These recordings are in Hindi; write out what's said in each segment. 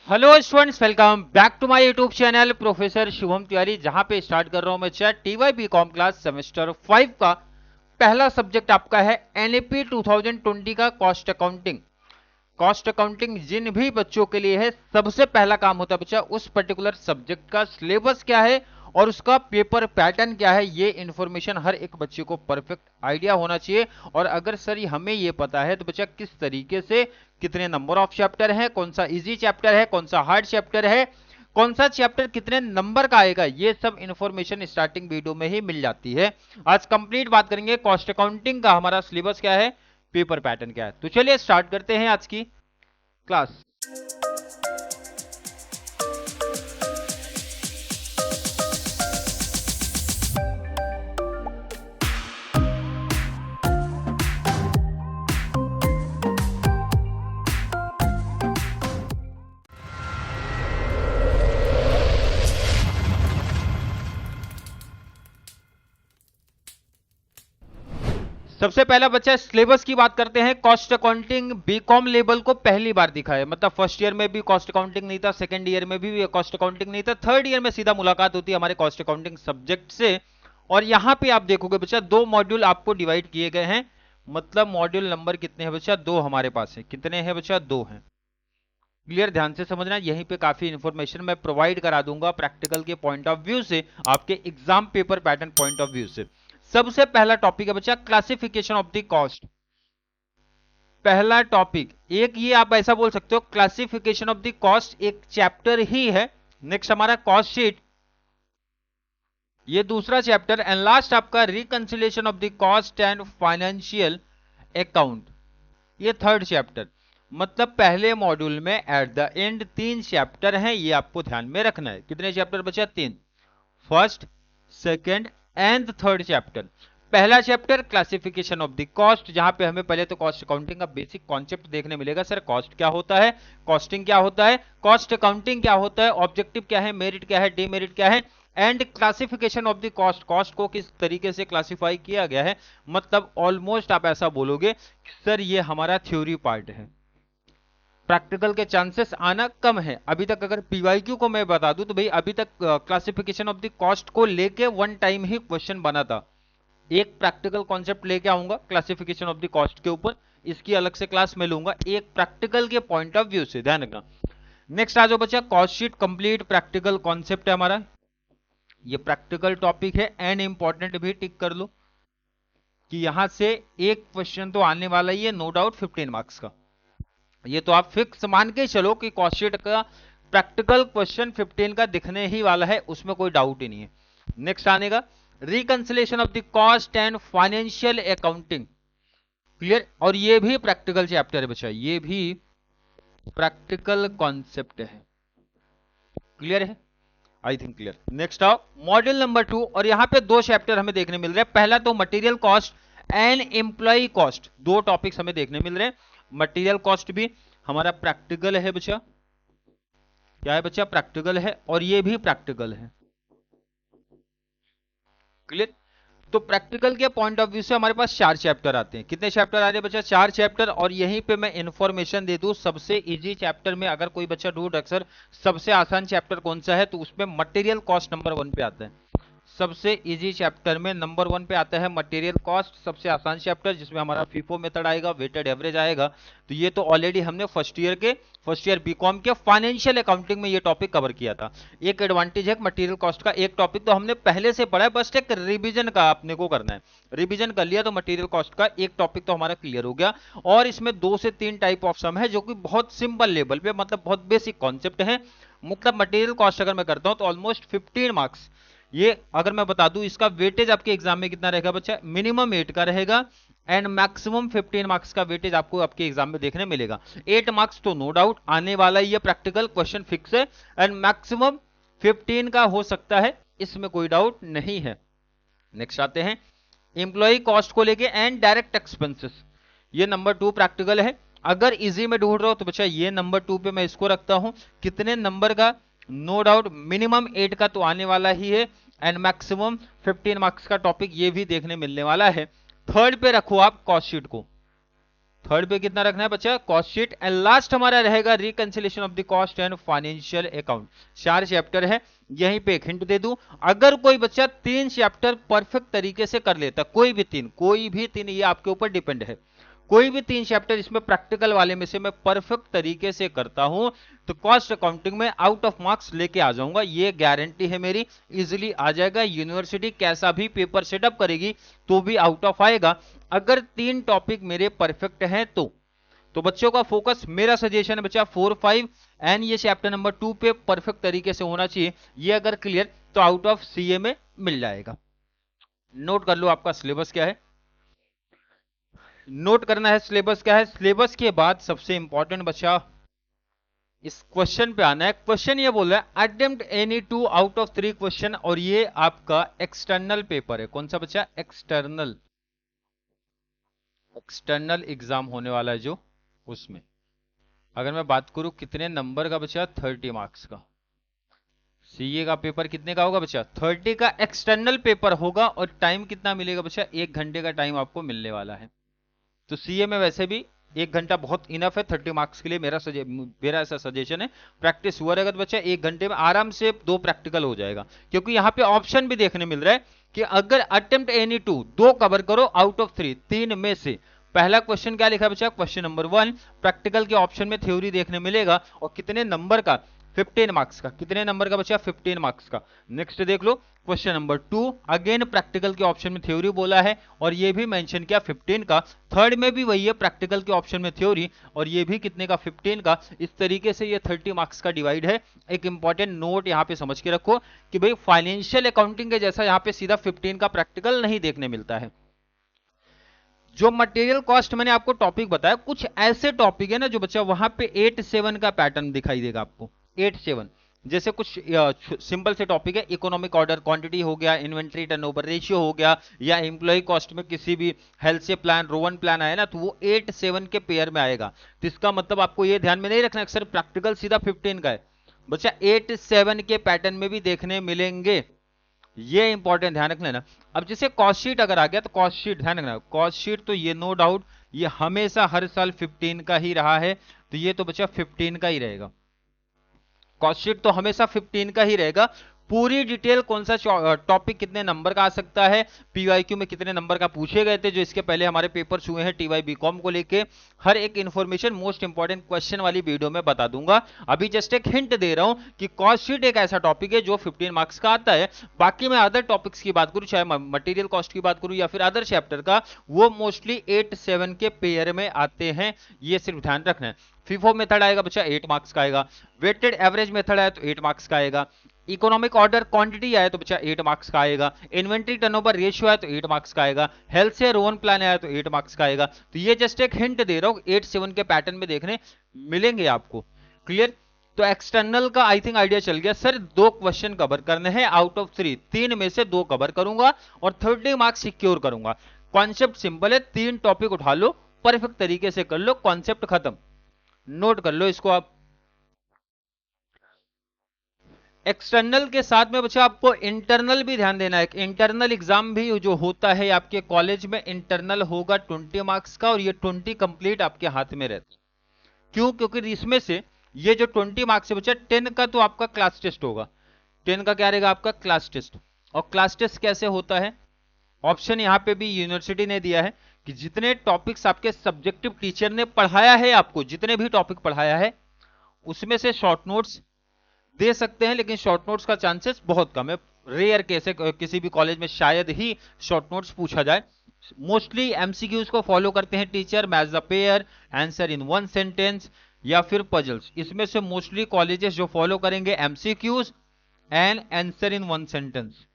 Hello students, welcome back to my YouTube channel professor Shubham Tiwari, जहां पे स्टार्ट कर रहा हूं मैं चैट टीवाई बीकॉम क्लास सेमेस्टर 5 का पहला सब्जेक्ट आपका है एनईपी 2020 का कॉस्ट अकाउंटिंग। कॉस्ट अकाउंटिंग जिन भी बच्चों के लिए है, सबसे पहला काम होता है बच्चा उस पर्टिकुलर सब्जेक्ट का सिलेबस क्या है और उसका पेपर पैटर्न क्या है, ये इंफॉर्मेशन हर एक बच्चे को परफेक्ट आइडिया होना चाहिए। और अगर सर हमें ये पता है तो बच्चा किस तरीके से कितने नंबर ऑफ चैप्टर है, कौन सा इजी चैप्टर है, कौन सा हार्ड चैप्टर है, कौन सा चैप्टर कितने नंबर का आएगा, ये सब इंफॉर्मेशन स्टार्टिंग वीडियो में ही मिल जाती है। आज कंप्लीट बात करेंगे कॉस्ट अकाउंटिंग का हमारा सिलेबस क्या है, पेपर पैटर्न क्या है। तो चलिए स्टार्ट करते हैं आज की क्लास। सबसे पहला बच्चा सिलेबस की बात करते हैं। कॉस्ट अकाउंटिंग बीकॉम लेवल को पहली बार दिखा है, मतलब फर्स्ट ईयर में भी कॉस्ट अकाउंटिंग नहीं था, सेकंड ईयर में भी कॉस्ट अकाउंटिंग नहीं था, थर्ड ईयर में सीधा मुलाकात होती है हमारे कॉस्ट अकाउंटिंग सब्जेक्ट से। और यहां पे आप देखोगे बच्चा दो मॉड्यूल आपको डिवाइड किए गए हैं, मतलब मॉड्यूल नंबर कितने हैं बच्चा, दो हमारे पास है। कितने हैं बच्चा, दो हैं। क्लियर, ध्यान से समझना, यहीं पे काफी इंफॉर्मेशन मैं प्रोवाइड करा दूंगा प्रैक्टिकल के पॉइंट ऑफ व्यू से, आपके exam paper pattern point of view से। सबसे पहला टॉपिक है बच्चा क्लासिफिकेशन ऑफ द कॉस्ट। पहला टॉपिक एक ये आप ऐसा बोल सकते हो, क्लासिफिकेशन ऑफ द कॉस्ट एक चैप्टर ही है। नेक्स्ट हमारा कॉस्ट शीट, ये दूसरा चैप्टर। एंड लास्ट आपका reconciliation of the cost and financial account, ये थर्ड चैप्टर। मतलब पहले मॉड्यूल में एट द एंड तीन चैप्टर हैं, ये आपको ध्यान में रखना है। कितने चैप्टर बचा, तीन, first, second and third chapter. पहला chapter classification of the cost, जहां पे हमें पहले तो कॉस्ट अकाउंटिंग का बेसिक कॉन्सेप्ट देखने मिलेगा। सर कॉस्ट क्या होता है, कॉस्टिंग क्या होता है, कॉस्ट अकाउंटिंग क्या होता है, ऑब्जेक्टिव क्या है, मेरिट क्या है, डीमेरिट क्या है, and classification of the cost, cost को किस तरीके से क्लासिफाई किया गया है। मतलब ऑलमोस्ट आप ऐसा बोलोगे कि सर ये हमारा थ्योरी पार्ट है, प्रैक्टिकल के चांसेस आना कम है। अभी तक अगर पीवाईक्यू को मैं बता दूं तो भाई अभी तक क्लासिफिकेशन ऑफ द कॉस्ट को लेके वन टाइम ही क्वेश्चन बना था। एक प्रैक्टिकल कॉन्सेप्ट लेके आऊंगा क्लासिफिकेशन ऑफ द कॉस्ट के ऊपर, इसकी अलग से क्लास में लूंगा एक प्रैक्टिकल के पॉइंट ऑफ व्यू से, ध्यान रखना। नेक्स्ट आ जाओ बच्चा, cost sheet complete practical concept है हमारा, ये प्रैक्टिकल टॉपिक है एंड इंपॉर्टेंट भी टिक कर लो कि यहां से एक क्वेश्चन तो आने वाला ही है, नो डाउट 15 मार्क्स का। ये तो आप फिक्स मान के चलो कि कॉस्ट शीट का प्रैक्टिकल क्वेश्चन 15 का दिखने ही वाला है, उसमें कोई डाउट ही नहीं है। नेक्स्ट आने का reconciliation of the cost and financial accounting, clear. और ये भी प्रैक्टिकल चैप्टर है बच्चा, ये भी प्रैक्टिकल कॉन्सेप्ट है, क्लियर है, आई थिंक क्लियर। नेक्स्ट आओ मॉड्यूल नंबर 2, और यहां पे दो चैप्टर हमें देखने मिल रहे हैं। पहला तो material cost and employ cost, दो टॉपिक्स हमें देखने मिल रहे हैं। मटेरियल कॉस्ट भी हमारा प्रैक्टिकल है बच्चा, क्या है बच्चा, प्रैक्टिकल है, और ये भी प्रैक्टिकल है, क्लियर। तो प्रैक्टिकल के पॉइंट ऑफ व्यू से हमारे पास चार चैप्टर आते हैं। कितने चैप्टर आ रहे हैं बच्चा, चार चैप्टर। और यहीं पे मैं इंफॉर्मेशन दे दूं, सबसे इजी चैप्टर में अगर कोई बच्चा ढूंढ रख सर सबसे आसान चैप्टर कौन सा है, तो उसमें मटेरियल कॉस्ट नंबर 1 पे आता है। सबसे इजी चैप्टर में नंबर 1 पे आता है मटेरियल कॉस्ट, सबसे आसान चैप्टर, जिसमें हमारा फीफो मेथड आएगा, वेटेड एवरेज आएगा। तो ये तो ऑलरेडी हमने फर्स्ट ईयर बीकॉम के फाइनेंशियल अकाउंटिंग में ये टॉपिक कवर किया था। एक एडवांटेज है मटेरियल कॉस्ट का, एक टॉपिक तो हमने पहले से पढ़ा है, बस एक रिवीजन का अपने को करना है। रिवीजन कर लिया तो मटेरियल कॉस्ट का एक टॉपिक तो हमारा क्लियर हो गया। और इसमें 2 से 3 टाइप ऑफ सम है जो कि बहुत सिंपल लेवल पे, मतलब बहुत बेसिक कॉन्सेप्ट है। मतलब मटेरियल कॉस्ट अगर मैं करता हूं तो ऑलमोस्ट 15 मार्क्स, ये अगर मैं बता दूं इसका वेटेज आपके एग्जाम में कितना रहेगा बच्चा, मिनिमम 8 का रहेगा एंड मैक्सिमम 15 मार्क्स का वेटेज आपको आपके एग्जाम में देखने मिलेगा। 8 मार्क्स तो नो डाउट आने वाला ही है, प्रैक्टिकल क्वेश्चन फिक्स है, एंड मैक्सिमम 15 का हो सकता है, इसमें कोई डाउट नहीं है। नेक्स्ट आते हैं एम्प्लॉय कॉस्ट को लेके एंड डायरेक्ट एक्सपेंसेस, ये नंबर 2 प्रैक्टिकल है। अगर इजी में ढूंढ रहा हो तो बच्चा ये नंबर 2 पे मैं इसको रखता हूं। कितने नंबर का, नो डाउट मिनिमम 8 का तो आने वाला ही है, एंड मैक्सिमम 15 मार्क्स का टॉपिक ये भी देखने मिलने वाला है। थर्ड पे रखो आप कॉस्ट शीट को, थर्ड पे कितना रखना है बच्चा, कॉस्ट शीट। एंड लास्ट हमारा रहेगा reconciliation of the cost and financial account. 4 chapter है। यहीं पे एक हिंट दे दूं, अगर कोई बच्चा 3 चैप्टर परफेक्ट तरीके से कर लेता, कोई भी तीन, ये आपके ऊपर डिपेंड है, कोई भी 3 चैप्टर इसमें प्रैक्टिकल वाले में से मैं परफेक्ट तरीके से करता हूं तो कॉस्ट अकाउंटिंग में आउट ऑफ मार्क्स लेके आ जाऊंगा, ये गारंटी है मेरी। इजीली आ जाएगा, यूनिवर्सिटी कैसा भी पेपर सेटअप करेगी तो भी आउट ऑफ आएगा, अगर 3 टॉपिक मेरे परफेक्ट हैं तो बच्चों का फोकस, मेरा सजेशन है बच्चा 4, 5 एंड ये चैप्टर नंबर 2 पे परफेक्ट तरीके से होना चाहिए। ये अगर क्लियर तो आउट ऑफ सीए में मिल जाएगा। नोट कर लो आपका सिलेबस क्या है, नोट करना है सिलेबस क्या है। सिलेबस के बाद सबसे इंपॉर्टेंट बच्चा इस क्वेश्चन पे आना है। क्वेश्चन ये बोल रहा है attempt any 2 out of 3 question, और ये आपका एक्सटर्नल पेपर है। कौन सा बच्चा, एक्सटर्नल एग्जाम होने वाला है जो, उसमें अगर मैं बात करूं कितने नंबर का बच्चा, 30 मार्क्स का। सीए का पेपर कितने का होगा बच्चा, 30 का एक्सटर्नल पेपर होगा, और टाइम कितना मिलेगा बच्चा, 1 घंटे का टाइम आपको मिलने वाला है। तो सीए में वैसे भी 1 घंटा बहुत इनफ है 30 मार्क्स के लिए, मेरा ऐसा सजेशन है। प्रैक्टिस हुआ रहेगा तो बच्चा 1 घंटे में आराम से 2 प्रैक्टिकल हो जाएगा, क्योंकि यहाँ पे ऑप्शन भी देखने मिल रहा है कि अगर अटेम्प्ट एनी 2 कवर करो आउट ऑफ 3 में से। पहला क्वेश्चन क्या लिखा है बच्चा, क्वेश्चन नंबर 1, प्रैक्टिकल के ऑप्शन में थ्योरी देखने मिलेगा, और कितने नंबर का, 15 मार्क्स का। कितने नंबर का बच्चा, 15 मार्क्स का। नेक्स्ट देख लो क्वेश्चन नंबर 2, अगेन प्रैक्टिकल के ऑप्शन में थ्योरी बोला है, और ये भी मेंशन किया 15 का। थर्ड में भी वही है, प्रैक्टिकल के ऑप्शन में थ्योरी, और ये भी कितने का, 15 का। इस तरीके से ये 30 मार्क्स का डिवाइड है। एक इंपॉर्टेंट नोट यहाँ पे समझ के रखो कि भाई फाइनेंशियल अकाउंटिंग के जैसा यहाँ पे सीधा 15 का प्रैक्टिकल नहीं देखने मिलता है। जो मटेरियल कॉस्ट मैंने आपको टॉपिक बताया, कुछ ऐसे टॉपिक है ना जो बच्चा वहां पे 8-7 का पैटर्न दिखाई देगा आपको, 8-7। जैसे कुछ सिंपल से टॉपिक है, इकोनॉमिक ऑर्डर क्वांटिटी हो गया, इन्वेंट्री टर्नओवर रेशियो हो गया, या एम्प्लॉय कॉस्ट में किसी भी हेल्थ से प्लान, रोवन प्लान आया ना, तो वो 8-7 के पेयर में आएगा। तो इसका मतलब आपको ये ध्यान में नहीं रखना अक्सर प्रैक्टिकल सीधा 15 का है बच्चा, 8-7 के पैटर्न में भी देखने मिलेंगे, ये इंपॉर्टेंट ध्यान रख लेना। अब जैसे कॉस्ट शीट अगर आ गया तो कॉस्ट शीट ध्यान रखना, कॉस्ट शीट तो ये नो डाउट ये हमेशा हर साल 15 का ही रहा है, तो ये तो बच्चा 15 का ही रहेगा। कॉस्ट शीट तो हमेशा 15 का ही रहेगा। पूरी डिटेल कौन सा टॉपिक कितने नंबर का आ सकता है, पीवाईक्यू में कितने नंबर का पूछे गए थे, जो इसके पहले हमारे पेपर्स हुए हैं टीवाई बीकॉम को लेके, हर एक इंफॉर्मेशन मोस्ट इंपॉर्टेंट क्वेश्चन वाली वीडियो में बता दूंगा। अभी जस्ट एक हिंट दे रहा हूं कि कॉस्ट शीट एक ऐसा टॉपिक है जो 15 मार्क्स का आता है। बाकी मैं अदर टॉपिक्स की बात करूं, चाहे मटेरियल कॉस्ट की बात करूं या फिर अदर चैप्टर का, वो मोस्टली 8-7 के पेयर में आते हैं, ये सिर्फ ध्यान रखना है। फीफो मेथड आएगा बच्चा 8 मार्क्स का आएगा, वेटेड एवरेज मेथड आया तो 8 मार्क्स का आएगा, इकोनॉमिक ऑर्डर क्वांटिटी आया तो बच्चा 8 मार्क्स का आएगा, इन्वेंट्री टर्नओवर रेशियो आया तो 8 मार्क्स का आएगा, हेल्थ से रोवन प्लान आया तो 8 मार्क्स का आएगा। तो ये जस्ट एक हिंट दे रहा हूं, 8-7 के पैटर्न में देखने मिलेंगे आपको। क्लियर? तो एक्सटर्नल का आई थिंक आइडिया चल गया। सर 2 क्वेश्चन कवर करने हैं आउट ऑफ 3 में से 2 कवर करूंगा और 30 मार्क्स सिक्योर करूंगा। कॉन्सेप्ट सिंपल है, 3 टॉपिक उठा लो, परफेक्ट तरीके से कर लो, कॉन्सेप्ट खत्म। नोट कर लो इसको आप। एक्सटर्नल के साथ में बच्चा आपको इंटरनल भी ध्यान देना है। इंटरनल एग्जाम भी जो होता है आपके कॉलेज में, इंटरनल होगा 20 मार्क्स का, और ये 20 कंप्लीट आपके हाथ में रहता है। क्यों? क्योंकि इसमें से ये जो 20 मार्क्स है बच्चा, 10 का तो आपका क्लास टेस्ट होगा। 10 का क्या रहेगा आपका? Class test. और क्लास टेस्ट कैसे होता है? ऑप्शन यहां पे भी यूनिवर्सिटी ने दिया है कि जितने टॉपिक्स आपके सब्जेक्टिव टीचर ने पढ़ाया है, आपको जितने भी टॉपिक पढ़ाया है उसमें से शॉर्ट नोट्स दे सकते हैं, लेकिन शॉर्ट नोट्स का चांसेस बहुत कम है। रेयर केस है, किसी भी कॉलेज में शायद ही शॉर्ट नोट्स पूछा जाए। मोस्टली एमसीक्यूज को फॉलो करते हैं teacher, match the pair, answer in 1 sentence, या फिर पजल्स। इसमें से मोस्टली कॉलेजेस जो फॉलो करेंगे MCQs and answer in 1 sentence,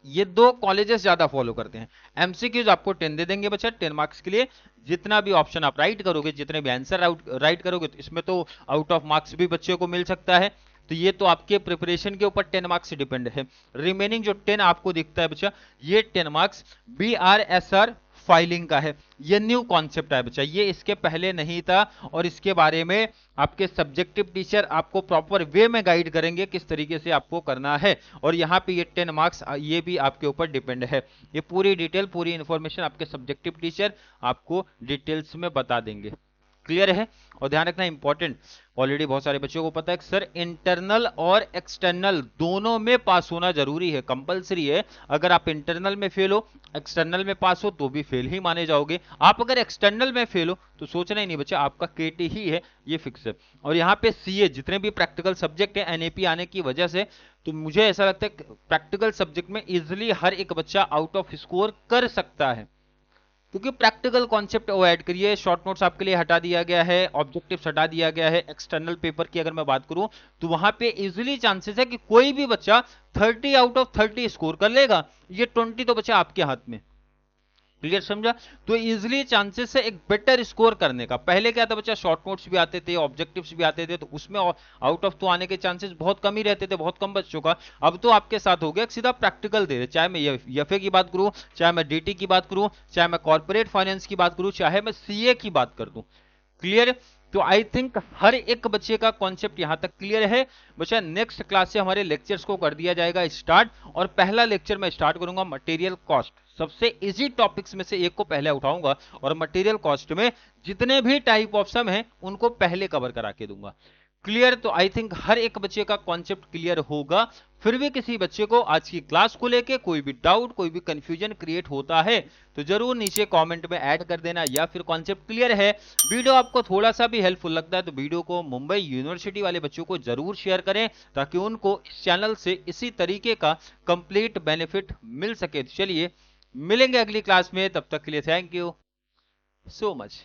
ये 2 कॉलेजेस ज्यादा फॉलो करते हैं। एमसीक्यूज आपको 10 दे देंगे बच्चा 10 मार्क्स के लिए। जितना भी ऑप्शन आप राइट करोगे, जितने भी आंसर राइट करोगे, तो इसमें तो आउट ऑफ मार्क्स भी बच्चे को मिल सकता है। तो ये तो आपके प्रिपरेशन के ऊपर 10 मार्क्स डिपेंड है। रिमेनिंग जो 10 आपको दिखता है बच्चा, ये 10 मार्क्स BRSR फाइलिंग का है। ये न्यू कॉन्सेप्ट है बच्चा, ये इसके पहले नहीं था, और इसके बारे में आपके सब्जेक्टिव टीचर आपको प्रॉपर वे में गाइड करेंगे किस तरीके से आपको करना है। और यहाँ पे ये 10 मार्क्स ये भी आपके ऊपर डिपेंड है। ये पूरी डिटेल, पूरी इंफॉर्मेशन आपके सब्जेक्टिव टीचर आपको डिटेल्स में बता देंगे। क्लियर है? और ध्यान रखना इंपॉर्टेंट, ऑलरेडी बहुत सारे बच्चों को पता है कि सर इंटरनल और एक्सटर्नल दोनों में पास होना जरूरी है, कंपलसरी है। अगर आप इंटरनल में फेल हो, एक्सटर्नल में पास हो तो भी फेल ही माने जाओगे। आप अगर एक्सटर्नल में फेल हो तो सोचना ही नहीं बच्चा, आपका केटी ही है, ये फिक्स है। और यहाँ पे सीए जितने भी प्रैक्टिकल सब्जेक्ट है एनएपी आने की वजह से, तो मुझे ऐसा लगता है प्रैक्टिकल सब्जेक्ट में इजिली हर एक बच्चा आउट ऑफ स्कोर कर सकता है, क्योंकि प्रैक्टिकल कॉन्सेप्ट वो ऐड करिए। शॉर्ट नोट्स आपके लिए हटा दिया गया है, ऑब्जेक्टिव्स हटा दिया गया है। एक्सटर्नल पेपर की अगर मैं बात करूं तो वहां पे इजीली चांसेस है कि कोई भी बच्चा 30 आउट ऑफ 30 स्कोर कर लेगा। ये 20 तो बच्चा आपके हाथ में। क्लियर समझा? तो इजीली चांसेस है एक बेटर स्कोर करने का। पहले क्या था बच्चा, शॉर्ट नोट्स भी आते थे, ऑब्जेक्टिव्स भी आते थे, तो उसमें आउट ऑफ तो आने के चांसेस बहुत कम ही रहते थे, बहुत कम बच्चों का। अब तो आपके साथ हो गया सीधा प्रैक्टिकल दे रहे, चाहे मैं एफए की बात करूं, चाहे मैं डीटी की बात करूं, चाहे मैं कॉर्पोरेट फाइनेंस की बात करूं, चाहे मैं सीए की बात कर दूं। क्लियर? तो आई थिंक हर एक बच्चे का कॉन्सेप्ट यहां तक क्लियर है बच्चा। नेक्स्ट क्लास से हमारे लेक्चर्स को कर दिया जाएगा स्टार्ट, और पहला लेक्चर मैं स्टार्ट करूंगा मटेरियल कॉस्ट। सबसे इजी टॉपिक्स में से एक को पहले उठाऊंगा, और मटेरियल कॉस्ट में जितने भी टाइप ऑफ सम है उनको पहले कवर करा के दूंगा। क्लियर? तो आई थिंक हर एक बच्चे का कॉन्सेप्ट क्लियर होगा। फिर भी किसी बच्चे को आज की क्लास को लेके कोई भी डाउट, कोई भी कंफ्यूजन क्रिएट होता है तो जरूर नीचे कमेंट में ऐड कर देना, या फिर कॉन्सेप्ट क्लियर है, वीडियो आपको थोड़ा सा भी हेल्पफुल लगता है तो वीडियो को मुंबई यूनिवर्सिटी वाले बच्चों को जरूर शेयर करें, ताकि उनको इस चैनल से इसी तरीके का कंप्लीट बेनिफिट मिल सके। चलिए मिलेंगे अगली क्लास में, तब तक के लिए थैंक यू सो मच।